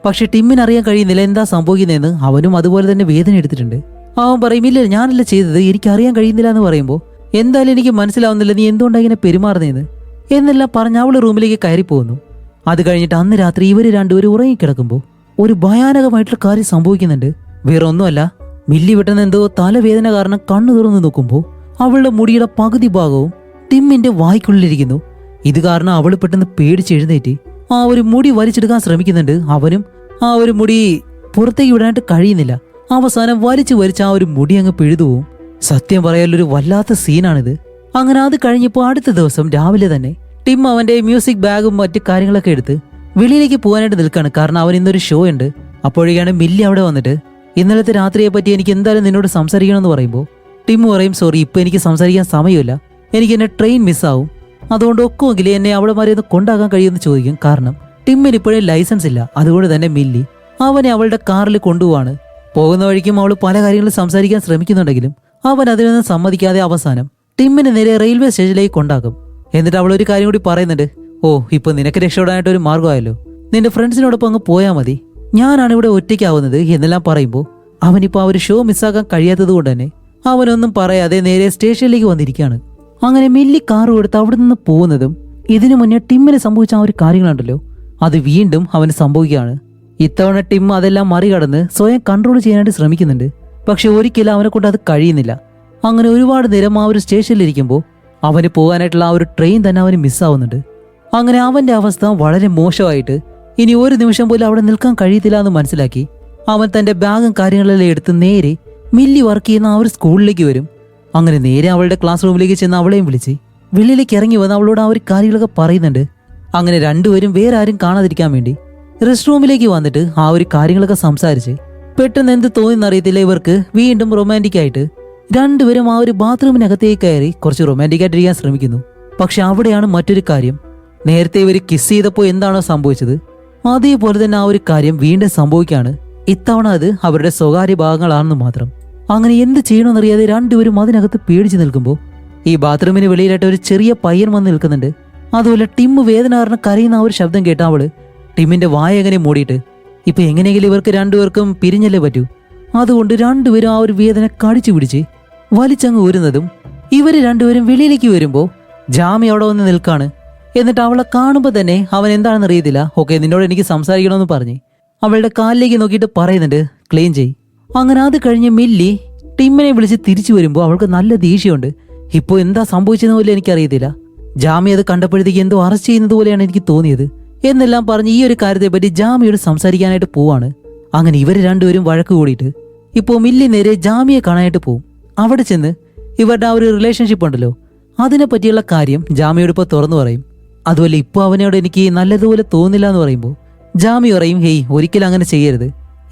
പക്ഷെ ടിമ്മിന് അറിയാൻ കഴിയുന്നില്ല എന്താ സംഭവിക്കുന്നതെന്ന്. അവനും അതുപോലെ തന്നെ വേദന എടുത്തിട്ടുണ്ട്. അവൻ പറയും ഇല്ല ഞാനല്ല ചെയ്തത്, എനിക്കറിയാൻ കഴിയുന്നില്ല എന്ന് പറയുമ്പോൾ എന്തായാലും എനിക്ക് മനസ്സിലാവുന്നില്ല നീ എന്തുകൊണ്ടാണ് ഇങ്ങനെ പെരുമാറുന്നതെന്ന് എന്നെല്ലാം പറഞ്ഞ് അവൾ റൂമിലേക്ക് കയറി പോകുന്നു. അത് കഴിഞ്ഞിട്ട് അന്ന് രാത്രി ഇവർ രണ്ടുപേരും ഉറങ്ങിക്കിടക്കുമ്പോൾ ഒരു ഭയാനകമായിട്ടുള്ള കാര്യം സംഭവിക്കുന്നുണ്ട്. വേറെ ഒന്നുമല്ല, മില്ലി പെട്ടെന്ന് എന്തോ തലവേദന കാരണം കണ്ണു തുറന്ന് നോക്കുമ്പോൾ അവളുടെ മുടിയുടെ പകുതി ഭാഗവും ടിമ്മിന്റെ വായ്ക്കുള്ളിലിരിക്കുന്നു. ഇത് കാരണം അവൾ പെട്ടെന്ന് പേടിച്ചെഴുന്നേറ്റ് ആ ഒരു മുടി വലിച്ചെടുക്കാൻ ശ്രമിക്കുന്നുണ്ട്. അവനും ആ ഒരു മുടി പുറത്തേക്ക് വിടാനായിട്ട് കഴിയുന്നില്ല. അവസാനം വലിച്ച് ആ ഒരു മുടി അങ്ങ് പിഴുതുപോവും. സത്യം പറയാലൊരു വല്ലാത്ത സീനാണിത്. അങ്ങനെ അത് കഴിഞ്ഞപ്പോൾ അടുത്ത ദിവസം രാവിലെ തന്നെ ടിം അവന്റെ മ്യൂസിക് ബാഗും മറ്റു കാര്യങ്ങളൊക്കെ എടുത്ത് വെളിയിലേക്ക് പോകാനായിട്ട് നിൽക്കാണ്. കാരണം അവൻ ഇന്നൊരു ഷോ ഉണ്ട്. അപ്പോഴേക്കാണ് മില്ലി അവിടെ വന്നിട്ട് ഇന്നലത്തെ രാത്രിയെ പറ്റി എനിക്ക് എന്തായാലും നിന്നോട് സംസാരിക്കണമെന്ന് പറയുമ്പോൾ ടിം പറയും സോറി ഇപ്പൊ എനിക്ക് സംസാരിക്കാൻ സമയമില്ല, എനിക്ക് എന്നെ ട്രെയിൻ മിസ്സാവും, അതുകൊണ്ട് ഒക്കുമെങ്കിൽ എന്നെ അവിടെ വരെ ഒന്ന് കൊണ്ടാക്കാൻ കഴിയുമെന്ന് ചോദിക്കും. കാരണം ടിമ്മിന് ഇപ്പോഴും ലൈസൻസ് ഇല്ല. അതുകൊണ്ട് തന്നെ മില്ലി അവനെ അവളുടെ കാറിൽ കൊണ്ടുപോവാണ്. പോകുന്ന വഴിക്കും അവൾ പല കാര്യങ്ങളും സംസാരിക്കാൻ ശ്രമിക്കുന്നുണ്ടെങ്കിലും അവൻ അതിനൊന്നും സമ്മതിക്കാതെ അവസാനം ടിമ്മിന് നേരെ റെയിൽവേ സ്റ്റേഷനിലേക്ക് കൊണ്ടാക്കും. എന്നിട്ട് അവൾ ഒരു കാര്യം കൂടി പറയുന്നുണ്ട്, ഓ ഇപ്പൊ നിനക്ക് രക്ഷപ്പെടാനായിട്ട് ഒരു മാർഗമായല്ലോ, നിന്റെ ഫ്രണ്ട്സിനോടൊപ്പം അങ്ങ് പോയാൽ മതി, ഞാനാണ് ഇവിടെ ഒറ്റയ്ക്കാവുന്നത് എന്നെല്ലാം പറയുമ്പോൾ അവനിപ്പോൾ ആ ഒരു ഷോ മിസ്സാക്കാൻ കഴിയാത്തത് കൊണ്ട് തന്നെ അവനൊന്നും പറയാതെ നേരെ സ്റ്റേഷനിലേക്ക് വന്നിരിക്കുകയാണ്. അങ്ങനെ മില്ലി കാറും എടുത്ത് അവിടെ നിന്ന് പോകുന്നതും ഇതിനു മുന്നേ ടിമ്മിന് സംഭവിച്ച ആ ഒരു കാര്യങ്ങളുണ്ടല്ലോ അത് വീണ്ടും അവന് സംഭവിക്കുകയാണ്. ഇത്തവണ ടിം അതെല്ലാം മറികടന്ന് സ്വയം കൺട്രോൾ ചെയ്യാനായിട്ട് ശ്രമിക്കുന്നുണ്ട്. പക്ഷെ ഒരിക്കലും അവനെ കൊണ്ട് അത് കഴിയുന്നില്ല. അങ്ങനെ ഒരുപാട് നേരം ആ ഒരു സ്റ്റേഷനിലിരിക്കുമ്പോൾ അവന് പോകാനായിട്ടുള്ള ആ ഒരു ട്രെയിൻ തന്നെ അവന് മിസ്സാവുന്നുണ്ട്. അങ്ങനെ അവന്റെ അവസ്ഥ വളരെ മോശമായിട്ട് ഇനി ഒരു നിമിഷം പോലും അവിടെ നിൽക്കാൻ കഴിയത്തില്ല എന്ന് മനസ്സിലാക്കി അവൻ തന്റെ ബാഗും കാര്യങ്ങളെല്ലാം എടുത്ത് നേരെ മില്ലി വർക്ക് ചെയ്യുന്ന ആ ഒരു സ്കൂളിലേക്ക് വരും. അങ്ങനെ നേരെ അവളുടെ ക്ലാസ് റൂമിലേക്ക് ചെന്ന് അവളെയും വിളിച്ച് വെളിയിലേക്ക് ഇറങ്ങി വന്ന് അവളോട് ആ ഒരു കാര്യങ്ങളൊക്കെ പറയുന്നുണ്ട്. അങ്ങനെ രണ്ടുപേരും വേറെ ആരും കാണാതിരിക്കാൻ വേണ്ടി റെസ്റ്റ് റൂമിലേക്ക് വന്നിട്ട് ആ ഒരു കാര്യങ്ങളൊക്കെ സംസാരിച്ച് പെട്ടെന്ന് എന്ത് തോന്നിയെന്നറിയത്തില്ല ഇവർക്ക് വീണ്ടും റൊമാൻറ്റിക് ആയിട്ട് രണ്ടുപേരും ആ ഒരു ബാത്റൂമിനകത്തേക്ക് കയറി കുറച്ച് റൊമാൻറ്റിക് ആയിട്ടിരിക്കാൻ ശ്രമിക്കുന്നു. പക്ഷെ അവിടെയാണ് മറ്റൊരു കാര്യം, നേരത്തെ ഇവർ കിസ് ചെയ്തപ്പോൾ എന്താണോ സംഭവിച്ചത് അതേപോലെ തന്നെ ആ ഒരു കാര്യം വീണ്ടും സംഭവിക്കുകയാണ്. ഇത്തവണ അത് അവരുടെ സ്വകാര്യ ഭാഗങ്ങളാണെന്ന് മാത്രം. അങ്ങനെ എന്ത് ചെയ്യണമെന്നറിയാതെ രണ്ടുപേരും അതിനകത്ത് പേടിച്ചു നിൽക്കുമ്പോൾ ഈ ബാത്റൂമിന് വെളിയിലായിട്ട് ഒരു ചെറിയ പയ്യൻ വന്ന് നിൽക്കുന്നുണ്ട്. അതുപോലെ ടിം വേദന കാരണം കരയുന്ന ആ ഒരു ശബ്ദം കേട്ട അവള് ടിമ്മിന്റെ വായ എങ്ങനെ മൂടിയിട്ട് ഇപ്പൊ എങ്ങനെയെങ്കിലും ഇവർക്ക് രണ്ടുപേർക്കും പിരിഞ്ഞല്ലേ പറ്റൂ, അതുകൊണ്ട് രണ്ടുപേരും ആ ഒരു വേദന കടിച്ചു പിടിച്ച് വലിച്ചങ്ങ് ഊരുന്നതും ഇവര് രണ്ടുപേരും വെളിയിലേക്ക് വരുമ്പോൾ ജാമി അവിടെ വന്ന് നിൽക്കാണ്. എന്നിട്ട് അവളെ കാണുമ്പോൾ തന്നെ അവൻ എന്താണെന്ന് അറിയത്തില്ല, ഓക്കെ നിന്നോട് എനിക്ക് സംസാരിക്കണമെന്ന് പറഞ്ഞ് അവളുടെ കാലിലേക്ക് നോക്കിയിട്ട് പറയുന്നുണ്ട് ക്ലീൻ ചെയ്. അങ്ങനെ അത് കഴിഞ്ഞ് മില്ലി ടിമ്മിനെ വിളിച്ച് തിരിച്ചു വരുമ്പോൾ അവൾക്ക് നല്ല ദേഷ്യമുണ്ട്. ഇപ്പോൾ എന്താ സംഭവിച്ചെന്ന് പോലും എനിക്കറിയത്തില്ല. ജാമി അത് കണ്ടപ്പോഴത്തേക്ക് എന്തോ അറസ്റ്റ് ചെയ്യുന്നത് പോലെയാണ് എനിക്ക് തോന്നിയത് എന്നെല്ലാം പറഞ്ഞ് ഈ ഒരു കാര്യത്തെപ്പറ്റി ജാമിയോട് സംസാരിക്കാനായിട്ട് പോവാണ്. അങ്ങനെ ഇവർ രണ്ടുപേരും വഴക്ക് കൂടിയിട്ട് ഇപ്പോൾ മില്ലി നേരെ ജാമിയെ കാണാനായിട്ട് പോവും. അവിടെ ചെന്ന് ഇവരുടെ ആ ഒരു റിലേഷൻഷിപ്പ് ഉണ്ടല്ലോ അതിനെ പറ്റിയുള്ള കാര്യം ജാമിയോട് ഇപ്പോൾ തുറന്നു പറയും. അതുപോലെ ഇപ്പോൾ അവനോട് എനിക്ക് നല്ലതുപോലെ തോന്നില്ല എന്ന് പറയുമ്പോൾ ജാമി പറയും, ഹേയ് ഒരിക്കലും അങ്ങനെ ചെയ്യരുത്,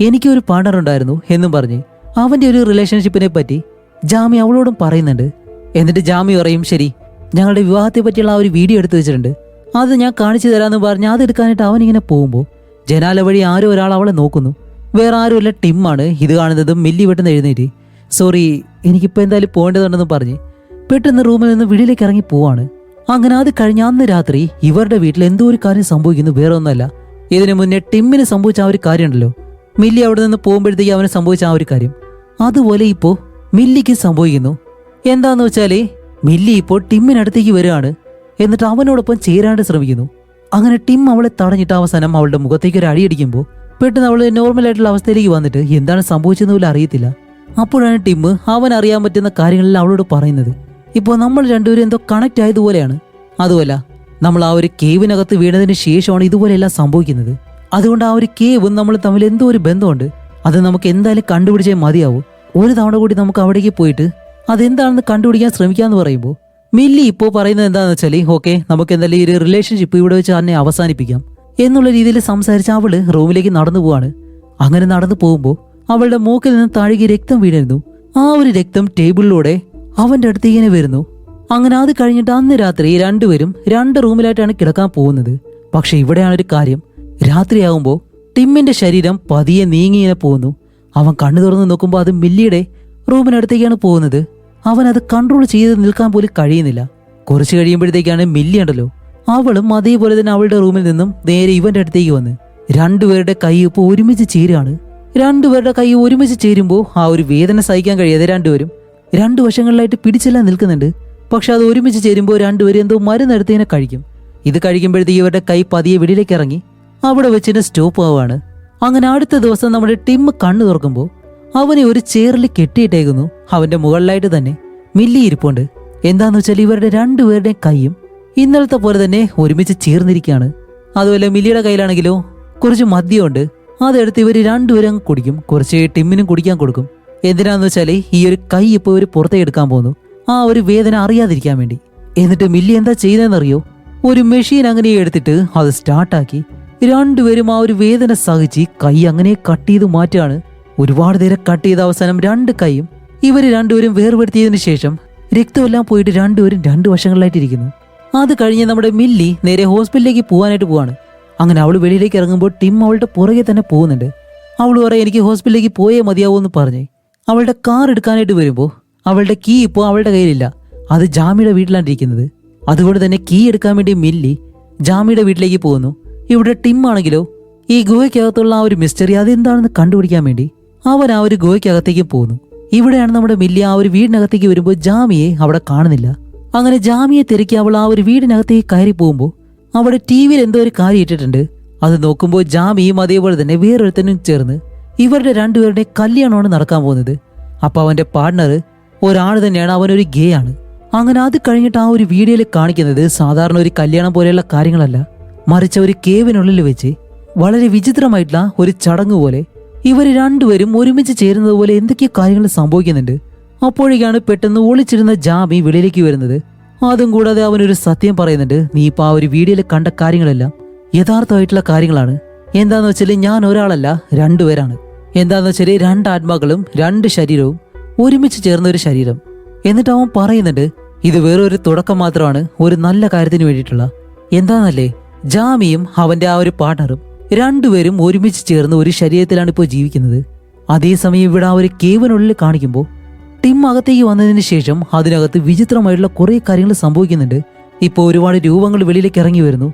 എനിക്കൊരു പാർട്ണർ ഉണ്ടായിരുന്നു എന്നും പറഞ്ഞ് അവന്റെ ഒരു റിലേഷൻഷിപ്പിനെ പറ്റി ജാമി അവളോടും പറയുന്നുണ്ട്. എന്നിട്ട് ജാമി പറയും, ശരി ഞങ്ങളുടെ വിവാഹത്തെ പറ്റിയുള്ള ആ ഒരു വീഡിയോ എടുത്തു വെച്ചിട്ടുണ്ട്, അത് ഞാൻ കാണിച്ചു തരാമെന്ന് പറഞ്ഞ് അതെടുക്കാനായിട്ട് അവനിങ്ങനെ പോകുമ്പോൾ ജനാല വഴി ആരോ ഒരാൾ അവളെ നോക്കുന്നു. വേറെ ആരുമല്ല, ടിമ്മാണ്. ഇത് കാണുന്നതും മില്ലി പെട്ടെന്ന് എഴുന്നേറ്റ് സോറി എനിക്കിപ്പോൾ എന്തായാലും പോകേണ്ടതുണ്ടെന്ന് പറഞ്ഞ് പെട്ടെന്ന് റൂമിൽ നിന്ന് വെളിയിലേക്ക് ഇറങ്ങി പോവാണ്. അങ്ങനെ അത് കഴിഞ്ഞ അന്ന് രാത്രി ഇവരുടെ വീട്ടിൽ എന്തോ ഒരു കാര്യം സംഭവിക്കുന്നു. വേറെ ഒന്നല്ല, ഇതിനു മുന്നേ ടിമ്മിന് സംഭവിച്ച ആ ഒരു കാര്യമുണ്ടല്ലോ, മില്ലി അവിടെ നിന്ന് പോകുമ്പോഴത്തേക്ക് അവന് സംഭവിച്ച ആ ഒരു കാര്യം അതുപോലെ ഇപ്പോൾ മില്ലിക്ക് സംഭവിക്കുന്നു. എന്താന്ന് വെച്ചാല് മില്ലി ഇപ്പോൾ ടിമ്മിനടുത്തേക്ക് വരികയാണ്. എന്നിട്ട് അവനോടൊപ്പം ചേരാണ്ട് ശ്രമിക്കുന്നു. അങ്ങനെ ടിം അവളെ തടഞ്ഞിട്ട് അവസാനം അവളുടെ മുഖത്തേക്ക് ഒരു അടിയടിക്കുമ്പോൾ പെട്ടെന്ന് അവൾ നോർമലായിട്ടുള്ള അവസ്ഥയിലേക്ക് വന്നിട്ട് എന്താണ് സംഭവിച്ചതെന്ന് പോലും അറിയത്തില്ല. അപ്പോഴാണ് ടിം അവൻ അറിയാൻ പറ്റുന്ന കാര്യങ്ങളെല്ലാം അവളോട് പറയുന്നത്. ഇപ്പോൾ നമ്മൾ രണ്ടുപേരും എന്തോ കണക്ട് ആയതുപോലെയാണ്. അതുമല്ല, നമ്മൾ ആ ഒരു കേവിനകത്ത് വീണതിന് ശേഷമാണ് ഇതുപോലെയെല്ലാം സംഭവിക്കുന്നത്. അതുകൊണ്ട് ആ ഒരു കേവും നമ്മൾ തമ്മിൽ എന്തോ ഒരു ബന്ധമുണ്ട്. അത് നമുക്ക് എന്തായാലും കണ്ടുപിടിച്ചേ മതിയാവും. ഒരു തവണ കൂടി നമുക്ക് അവിടേക്ക് പോയിട്ട് അതെന്താണെന്ന് കണ്ടുപിടിക്കാൻ ശ്രമിക്കാന്ന് പറയുമ്പോൾ മില്ലി ഇപ്പോൾ പറയുന്നത് എന്താണെന്ന് വെച്ചാൽ, ഓക്കെ നമുക്ക് എന്തായാലും ഈ ഒരു റിലേഷൻഷിപ്പ് ഇവിടെ വെച്ച് തന്നെ അവസാനിപ്പിക്കാം എന്നുള്ള രീതിയിൽ സംസാരിച്ച് അവള് റൂമിലേക്ക് നടന്നു പോവാണ്. അങ്ങനെ നടന്നു പോകുമ്പോൾ അവളുടെ മൂക്കിൽ നിന്ന് താഴേക്ക് രക്തം വീണിരുന്നു. ആ ഒരു രക്തം ടേബിളിലൂടെ അവന്റെ അടുത്ത് ഇങ്ങനെ വരുന്നു. അങ്ങനെ അത് കഴിഞ്ഞിട്ട് അന്ന് രാത്രി രണ്ടുപേരും 2 റൂമിലായിട്ടാണ് കിടക്കാൻ പോകുന്നത്. പക്ഷെ ഇവിടെയാണ് ഒരു കാര്യം, രാത്രിയാകുമ്പോൾ ടിമ്മിന്റെ ശരീരം പതിയെ നീങ്ങിങ്ങനെ പോകുന്നു. അവൻ കണ്ണു തുറന്ന് നോക്കുമ്പോൾ അത് മില്ലിയുടെ റൂമിനടുത്തേക്കാണ് പോകുന്നത്. അവൻ അത് കൺട്രോൾ ചെയ്ത് നിൽക്കാൻ പോലും കഴിയുന്നില്ല. കുറച്ച് കഴിയുമ്പോഴത്തേക്കാണ് മില്ലി ഉണ്ടല്ലോ, അവളും അതേപോലെ തന്നെ അവളുടെ റൂമിൽ നിന്നും നേരെ ഇവന്റെ അടുത്തേക്ക് വന്ന് രണ്ടുപേരുടെ കൈ ഇപ്പോൾ ഒരുമിച്ച് ചേരുകയാണ്. രണ്ടുപേരുടെ കൈ ഒരുമിച്ച് ചേരുമ്പോൾ ആ ഒരു വേദന സഹിക്കാൻ കഴിയാതെ രണ്ടുപേരും 2 വശങ്ങളിലായിട്ട് പിടിച്ചെല്ലാം നിൽക്കുന്നുണ്ട്. പക്ഷെ അത് ഒരുമിച്ച് ചേരുമ്പോൾ രണ്ടുപേരും എന്തോ മരുന്നെടുത്തതിനെ കഴിക്കും. ഇത് കഴിക്കുമ്പോഴത്തേക്ക് ഇവരുടെ കൈ പതിയെ വെളിയിലേക്ക് ഇറങ്ങി അവിടെ വെച്ചിട്ട് സ്റ്റോപ്പ് ആവുകയാണ്. അങ്ങനെ അടുത്ത ദിവസം നമ്മുടെ ടിം കണ്ണു തുറക്കുമ്പോൾ അവനെ ഒരു ചെയറിൽ കെട്ടിയിട്ടേക്കുന്നു. അവന്റെ മുകളിലായിട്ട് തന്നെ മില്ലി ഇരിപ്പുണ്ട്. എന്താന്ന് വെച്ചാൽ ഇവരുടെ രണ്ടുപേരുടെയും കൈയും ഇന്നലത്തെ പോലെ തന്നെ ഒരുമിച്ച് ചേർന്നിരിക്കുകയാണ്. അതുപോലെ മില്ലിയുടെ കയ്യിലാണെങ്കിലോ കുറച്ച് മദ്യമുണ്ട്. അതെടുത്ത് ഇവർ രണ്ടുപേരും അങ്ങ് കുടിക്കും. കുറച്ച് ടിമ്മിനും കുടിക്കാൻ കൊടുക്കും. എന്തിനാന്ന് വെച്ചാൽ ഈ ഒരു കൈ ഇപ്പോൾ ഇവർ പുറത്തേക്ക് എടുക്കാൻ പോകുന്നു, ആ ഒരു വേദന അറിയാതിരിക്കാൻ വേണ്ടി. എന്നിട്ട് മില്ലി എന്താ ചെയ്തതെന്നറിയോ, ഒരു മെഷീൻ അങ്ങനെ എടുത്തിട്ട് അത് സ്റ്റാർട്ടാക്കി രണ്ടുപേരും ആ ഒരു വേദന സഹിച്ച് കൈ അങ്ങനെ കട്ട് ചെയ്ത് മാറ്റുകയാണ്. ഒരുപാട് നേരം കട്ട് ചെയ്ത അവസാനം 2 കൈയും ഇവർ രണ്ടുപേരും വേർപെടുത്തിയതിനു ശേഷം രക്തമെല്ലാം പോയിട്ട് രണ്ടുപേരും 2 വശങ്ങളിലായിട്ടിരിക്കുന്നു. അത് കഴിഞ്ഞ് നമ്മുടെ മില്ലി നേരെ ഹോസ്പിറ്റലിലേക്ക് പോകാനായിട്ട് പോവാണ്. അങ്ങനെ അവൾ വെളിയിലേക്ക് ഇറങ്ങുമ്പോൾ ടിം അവളുടെ പുറകെ തന്നെ പോകുന്നുണ്ട്. അവൾ പറയാം, എനിക്ക് ഹോസ്പിറ്റലിലേക്ക് പോയേ മതിയാവൂ എന്ന് പറഞ്ഞ് അവളുടെ കാർ എടുക്കാനായിട്ട് വരുമ്പോൾ അവളുടെ കീ ഇപ്പോൾ അവളുടെ കയ്യിലില്ല. അത് ജാമിയുടെ വീട്ടിലാണ് ഇരിക്കുന്നത്. അതുകൊണ്ട് തന്നെ കീ എടുക്കാൻ വേണ്ടി മില്ലി ജാമിയുടെ വീട്ടിലേക്ക് പോകുന്നു. ഇവിടെ ടിം ആണെങ്കിലോ ഈ ഗുഹയ്ക്കകത്തുള്ള ആ ഒരു മിസ്റ്ററി അതെന്താണെന്ന് കണ്ടുപിടിക്കാൻ വേണ്ടി അവൻ ആ ഒരു ഗുഹയ്ക്കകത്തേക്ക് പോകുന്നു. ഇവിടെയാണ് നമ്മുടെ മില്ലി ആ ഒരു വീടിനകത്തേക്ക് വരുമ്പോൾ ജാമിയെ അവിടെ കാണുന്നില്ല. അങ്ങനെ ജാമിയെ തിരക്കി അവൾ ആ ഒരു വീടിനകത്തേക്ക് കയറി പോകുമ്പോൾ അവിടെ TV എന്തോ ഒരു കാര്യം ഇട്ടിട്ടുണ്ട്. അത് നോക്കുമ്പോൾ ജാമിയും അതേപോലെ തന്നെ വേറൊരുത്തനും ചേർന്ന് ഇവരുടെ രണ്ടുപേരുടെ കല്യാണമാണ് നടക്കാൻ പോകുന്നത്. അപ്പൊ അവന്റെ പാർട്ണർ ഒരാൾ തന്നെയാണ്, അവനൊരു ഗേ ആണ്. അങ്ങനെ അത് കഴിഞ്ഞിട്ട് ആ ഒരു വീഡിയോയിൽ കാണിക്കുന്നത് സാധാരണ ഒരു കല്യാണം പോലെയുള്ള കാര്യങ്ങളല്ല, മറിച്ച് ഒരു കേവിനുള്ളിൽ വെച്ച് വളരെ വിചിത്രമായിട്ടുള്ള ഒരു ചടങ്ങ് പോലെ ഇവർ രണ്ടുപേരും ഒരുമിച്ച് ചേരുന്നത് പോലെ എന്തൊക്കെയോ കാര്യങ്ങൾ സംഭവിക്കുന്നുണ്ട്. അപ്പോഴേക്കാണ് പെട്ടെന്ന് ഒളിച്ചിരുന്ന ജാമി വെളിയിലേക്ക് വരുന്നത്. അതും കൂടാതെ അവനൊരു സത്യം പറയുന്നുണ്ട്, നീ ഇപ്പൊ ആ ഒരു വീഡിയോയിൽ കണ്ട കാര്യങ്ങളെല്ലാം യഥാർത്ഥമായിട്ടുള്ള കാര്യങ്ങളാണ്. എന്താന്ന് വെച്ചാൽ ഞാൻ ഒരാളല്ല, 2 പേരാണ്. എന്താന്ന് വെച്ചാൽ 2 ആത്മാക്കളും 2 ശരീരവും ഒരുമിച്ച് ചേർന്ന ഒരു ശരീരം. എന്നിട്ട് അവൻ പറയുന്നുണ്ട്, ഇത് വേറൊരു തുടക്കം മാത്രമാണ് ഒരു നല്ല കാര്യത്തിന് വേണ്ടിയിട്ടുള്ള. എന്താന്നല്ലേ, ജാമിയും അവന്റെ ആ ഒരു പാർട്ണറും രണ്ടുപേരും ഒരുമിച്ച് ചേർന്ന് ഒരു ശരീരത്തിലാണ് ഇപ്പോൾ ജീവിക്കുന്നത്. അതേസമയം ഇവിടെ ആ ഒരു കേവിനുള്ളിൽ കാണിക്കുമ്പോൾ ടിം അകത്തേക്ക് വന്നതിന് ശേഷം അതിനകത്ത് വിചിത്രമായിട്ടുള്ള കുറെ കാര്യങ്ങൾ സംഭവിക്കുന്നുണ്ട്. ഇപ്പോൾ ഒരുപാട് രൂപങ്ങൾ വെളിയിലേക്ക് ഇറങ്ങി വരുന്നു.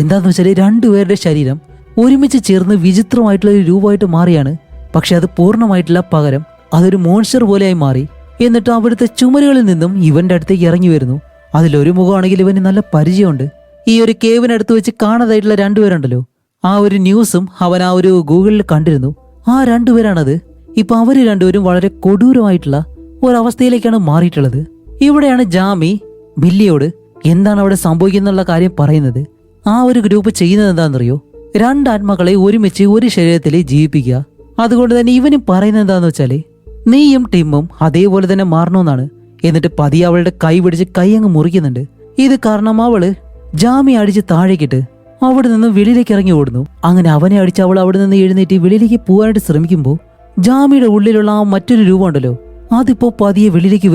എന്താന്ന് വെച്ചാൽ 2 പേരുടെ ശരീരം ഒരുമിച്ച് ചേർന്ന് വിചിത്രമായിട്ടുള്ള ഒരു രൂപമായിട്ട് മാറിയാണ്. പക്ഷെ അത് പൂർണ്ണമായിട്ടില്ല, പകരം അതൊരു മോൺസ്റ്റർ പോലെയായി മാറി. എന്നിട്ട് അവിടുത്തെ ചുമരുകളിൽ നിന്നും ഇവന്റെ അടുത്തേക്ക് ഇറങ്ങി വരുന്നു. അതിലൊരു മുഖമാണെങ്കിൽ ഇവന് നല്ല പരിചയമുണ്ട്. ഈ ഒരു കേവിനടുത്ത് വെച്ച് കാണാതായിട്ടുള്ള 2 പേരുണ്ടല്ലോ, ആ ഒരു ന്യൂസും അവൻ ആ ഒരു ഗൂഗിളിൽ കണ്ടിരുന്നു. ആ 2 പേരാണത്. ഇപ്പൊ അവര് രണ്ടുപേരും വളരെ കൊടൂരമായിട്ടുള്ള ഒരവസ്ഥയിലേക്കാണ് മാറിയിട്ടുള്ളത്. ഇവിടെയാണ് ജാമി മില്ലിയോട് എന്താണ് അവിടെ സംഭവിക്കുന്നുള്ള കാര്യം പറയുന്നത്. ആ ഒരു ഗ്രൂപ്പ് ചെയ്യുന്നത് എന്താണെന്നറിയോ, രണ്ടാത്മാക്കളെ ഒരുമിച്ച് ഒരു ശരീരത്തിൽ ജീവിപ്പിക്കുക. അതുകൊണ്ട് തന്നെ ഇവനും പറയുന്നത് എന്താന്ന് വെച്ചാല് നീയും ടിമ്മും അതേപോലെ തന്നെ മാറണമെന്നാണ്. എന്നിട്ട് പതിയെ അവളുടെ കൈ പിടിച്ച് കൈ അങ്ങ് മുറിക്കുന്നുണ്ട്. ഇത് കാരണം അവള് ജാമി അടിച്ച് താഴേക്കിട്ട് അവിടെ നിന്ന് വെളിയിലേക്ക് ഇറങ്ങി ഓടുന്നു. അങ്ങനെ അവനെ അടിച്ച് അവൾ അവിടെ നിന്ന് എഴുന്നേറ്റ് വെളിയിലേക്ക് പോകാനായിട്ട് ശ്രമിക്കുമ്പോൾ ജാമിയുടെ ഉള്ളിലുള്ള ആ മറ്റൊരു രൂപം ഉണ്ടല്ലോ, അതിപ്പോ പതിയെ വെളിയിലേക്ക്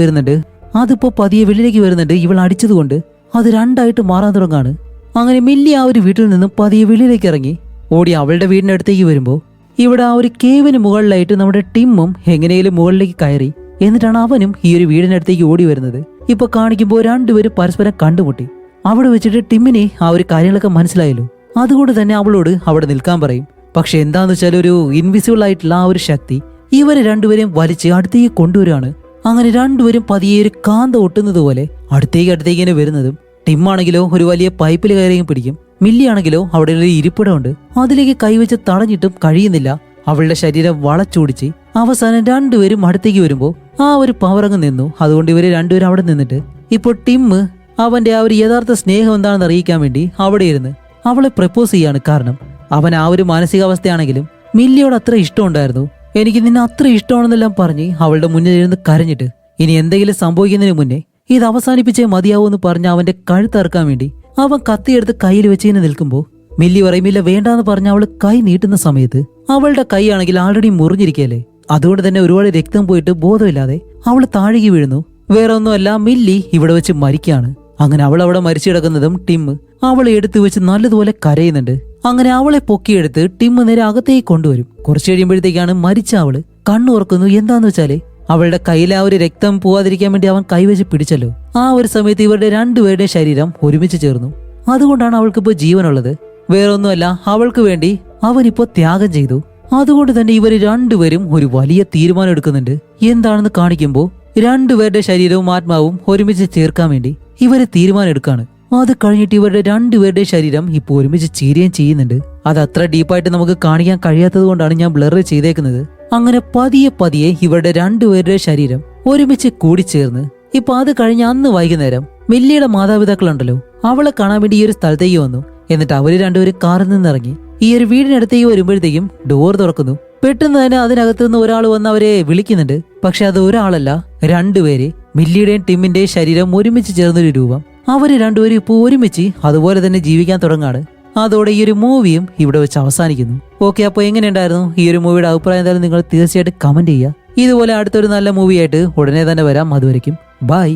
വരുന്നുണ്ട്. ഇവൾ അടിച്ചതുകൊണ്ട് അത് രണ്ടായിട്ട് മാറാൻ തുടങ്ങാണ്. അങ്ങനെ മില്ലി ആ ഒരു വീട്ടിൽ നിന്നും പതിയെ വെളിയിലേക്ക് ഇറങ്ങി ഓടി അവളുടെ വീടിനടുത്തേക്ക് വരുമ്പോൾ ഇവിടെ ആ ഒരു കേവിന് മുകളിലായിട്ട് നമ്മുടെ ടിമ്മും എങ്ങനെയും മുകളിലേക്ക് കയറി. എന്നിട്ടാണ് അവനും ഈ ഒരു വീടിനടുത്തേക്ക് ഓടി വരുന്നത്. ഇപ്പൊ കാണിക്കുമ്പോൾ രണ്ടുപേരും പരസ്പരം കണ്ടുമുട്ടി. അവിടെ വെച്ചിട്ട് ടിമ്മിനെ ആ ഒരു കാര്യങ്ങളൊക്കെ മനസ്സിലായല്ലോ. അതുകൊണ്ട് തന്നെ അവളോട് അവിടെ നിൽക്കാൻ പറയും. പക്ഷെ എന്താന്ന് വെച്ചാൽ ഒരു ഇൻവിസിബിൾ ആയിട്ടുള്ള ആ ഒരു ശക്തി ഇവരെ രണ്ടുപേരെയും വലിച്ച് അടുത്തേക്ക് കൊണ്ടുവരികയാണ്. അങ്ങനെ രണ്ടുപേരും പതിയെ ഒരു കാന്ത ഒട്ടുന്നത് പോലെ അടുത്തേക്ക് വരുന്നതും ടിമ്മാണെങ്കിലോ ഒരു വലിയ പൈപ്പിൽ കയറിയും പിടിക്കും. മില്ലിയാണെങ്കിലോ അവിടെ ഒരു ഇരിപ്പിടമുണ്ട്, അതിലേക്ക് കൈവച്ച് തടഞ്ഞിട്ടും കഴിയുന്നില്ല. അവളുടെ ശരീരം വളച്ചോടിച്ച് അവസാനം രണ്ടുപേരും അടുത്തേക്ക് വരുമ്പോൾ ആ ഒരു പവറങ്ങ് നിന്നു. അതുകൊണ്ട് ഇവര് രണ്ടുപേരും അവിടെ നിന്നിട്ട് ഇപ്പോൾ ടിമ്മ് അവന്റെ ആ ഒരു യഥാർത്ഥ സ്നേഹം എന്താണെന്ന് അറിയിക്കാൻ വേണ്ടി അവിടെ ഇരുന്ന് അവളെ പ്രപ്പോസ് ചെയ്യാണ്. കാരണം അവൻ ആ ഒരു മാനസികാവസ്ഥയാണെങ്കിലും മില്ലിയോട് അത്ര ഇഷ്ടമുണ്ടായിരുന്നു. എനിക്ക് നിന്നെ അത്ര ഇഷ്ടമാണെന്നെല്ലാം പറഞ്ഞ് അവളുടെ മുന്നിൽ ഇരുന്ന് കരഞ്ഞിട്ട് ഇനി എന്തെങ്കിലും സംഭവിക്കുന്നതിന് മുന്നേ ഇത് അവസാനിപ്പിച്ചേ മതിയാവൂ എന്ന് പറഞ്ഞ് അവന്റെ കഴുത്തറക്കാൻ വേണ്ടി അവൻ കത്തിയെടുത്ത് കയ്യിൽ വെച്ചിങ്ങനെ നിൽക്കുമ്പോൾ മില്ലി പറയുമില്ല വേണ്ടാന്ന് പറഞ്ഞ് അവള് കൈ നീട്ടുന്ന സമയത്ത് അവളുടെ കൈയാണെങ്കിൽ ആൾറെഡി മുറിഞ്ഞിരിക്കുകയല്ലേ. അതുകൊണ്ട് തന്നെ ഒരുപാട് രക്തം പോയിട്ട് ബോധമില്ലാതെ അവള് താഴേക്ക് വീഴുന്നു. വേറെ ഒന്നുമല്ല, മില്ലി ഇവിടെ വെച്ച് മരിക്കുകയാണ്. അങ്ങനെ അവൾ അവിടെ മരിച്ചു കിടക്കുന്നതും ടിമ്മ് അവളെ എടുത്തു വെച്ച് നല്ലതുപോലെ കരയുന്നുണ്ട്. അങ്ങനെ അവളെ പൊക്കിയെടുത്ത് ടിമ്മ് നേരെ അകത്തേക്ക് കൊണ്ടുവരും. കുറച്ചു കഴിയുമ്പോഴത്തേക്കാണ് മരിച്ച അവള് കണ്ണുറക്കുന്നു. എന്താന്ന് വെച്ചാല് അവളുടെ കയ്യിലെ ആ ഒരു രക്തം പോവാതിരിക്കാൻ വേണ്ടി അവൻ കൈവച്ച് പിടിച്ചല്ലോ. ആ ഒരു സമയത്ത് ഇവരുടെ രണ്ടുപേരുടെ ശരീരം ഒരുമിച്ച് ചേർന്നു. അതുകൊണ്ടാണ് അവൾക്കിപ്പോ ജീവനുള്ളത്. വേറൊന്നുമല്ല, അവൾക്ക് വേണ്ടി അവനിപ്പോ ത്യാഗം ചെയ്തു. അതുകൊണ്ട് തന്നെ ഇവര് രണ്ടുപേരും ഒരു വലിയ തീരുമാനം എടുക്കുന്നുണ്ട്. എന്താണെന്ന് കാണിക്കുമ്പോൾ രണ്ടുപേരുടെ ശരീരവും ആത്മാവും ഒരുമിച്ച് ചേർക്കാൻ വേണ്ടി ഇവര് തീരുമാനം എടുക്കാണ്. അത് കഴിഞ്ഞിട്ട് ഇവരുടെ രണ്ടുപേരുടെ ശരീരം ഇപ്പൊ ഒരുമിച്ച് ചേരുകയും ചെയ്യുന്നുണ്ട്. അത് അത്ര ഡീപ്പായിട്ട് നമുക്ക് കാണിക്കാൻ കഴിയാത്തത് കൊണ്ടാണ് ഞാൻ ബ്ലർ ചെയ്തേക്കുന്നത്. അങ്ങനെ പതിയെ ഇവരുടെ രണ്ടുപേരുടെ ശരീരം ഒരുമിച്ച് കൂടിച്ചേർന്ന് ഇപ്പൊ അത് കഴിഞ്ഞ അന്ന് വൈകുന്നേരം മില്ലിയുടെ മാതാപിതാക്കളുണ്ടല്ലോ, അവളെ കാണാൻ വേണ്ടി ഈ ഒരു സ്ഥലത്തേക്ക് വന്നു. എന്നിട്ട് അവര് രണ്ടുപേരും കാറിൽ നിന്നിറങ്ങി ഈ ഒരു വീടിനടുത്തേക്ക് വരുമ്പോഴത്തേക്കും ഡോർ തുറക്കുന്നു. പെട്ടെന്ന് തന്നെ അതിനകത്ത് നിന്ന് ഒരാൾ വന്ന് അവരെ വിളിക്കുന്നുണ്ട്. പക്ഷെ അത് ഒരാളല്ല, രണ്ടുപേര് മില്ലിയുടെയും ടിമ്മിന്റെയും ശരീരം ഒരുമിച്ച് ചേർന്നൊരു രൂപം. അവര് രണ്ടുപേരും ഇപ്പോൾ ഒരുമിച്ച് അതുപോലെ തന്നെ ജീവിക്കാൻ തുടങ്ങാണ്. അതോടെ ഈ ഒരു മൂവിയും ഇവിടെ വെച്ച് അവസാനിക്കുന്നു. ഓക്കെ, അപ്പോൾ എങ്ങനെയുണ്ടായിരുന്നു ഈ ഒരു മൂവിയുടെ അഭിപ്രായം? എന്തായാലും നിങ്ങൾ തീർച്ചയായിട്ടും കമന്റ് ചെയ്യുക. ഇതുപോലെ അടുത്തൊരു നല്ല മൂവിയായിട്ട് ഉടനെ തന്നെ വരാം. അതുവരെയ്ക്കും ബൈ.